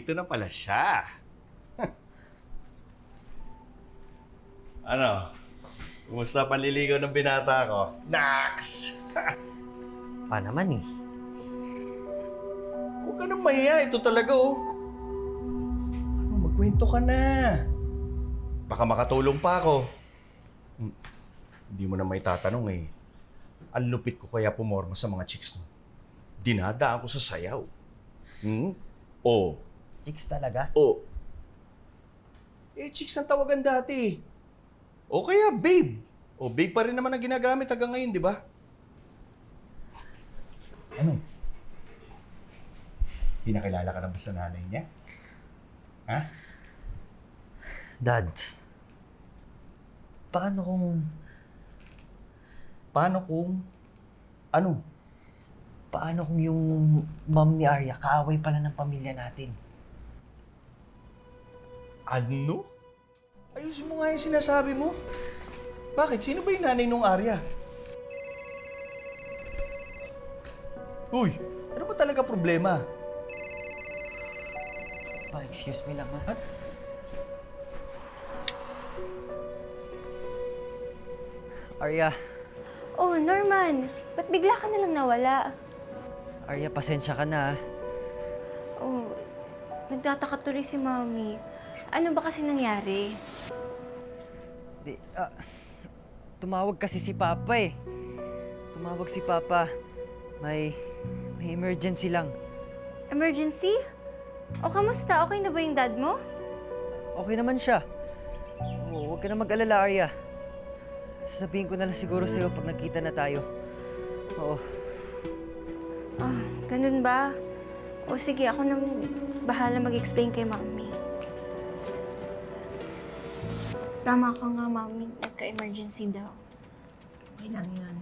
nandito na pala siya. Ano? Kumusta panliligaw ng binata ko? Nax! Pa naman eh. Huwag ka nang mahiya. Ito talaga oh. Ano, magkwento ka na. Baka makatulong pa ako. Hindi mo na may tatanong eh. Ang lupit ko kaya pumorma sa mga chicks no. Dinadaan ko sa sayaw. Oh. Chicks talaga? Oh. Eh, chicks ang tawagan dati. O kaya babe. O babe pa rin naman ang ginagamit hanggang ngayon, di ba? Ano? Pinakilala ka na ba sa nanay niya? Ha? Dad, paano kung Ano? paano kung yung mom ni Arya kaaway pala ng pamilya natin? Ano? Ayusin mo nga yung sinasabi mo. Bakit? Sino ba yung nanay nung Arya? Uy, ano ba talaga problema? Pa, excuse me lang ha. Arya, Oh, Norman. Ba't bigla ka nalang nawala? Arya, pasensya ka na ha. Oh, nagtataka tuloy si Mami. Ano ba kasi nangyari? Tumawag kasi si Papa eh. Tumawag si Papa. May emergency lang. Emergency? O, kamusta? Okay na ba yung dad mo? Okay naman siya. Oo, huwag ka na mag-alala, Arya. Sasabihin ko na lang siguro sa'yo pag nagkita na tayo. Oo. Ah, ganun ba? O sige, ako nang bahala mag-explain kay Mami. Tama ka nga, Mami. Nagka-emergency daw. Okay lang yan.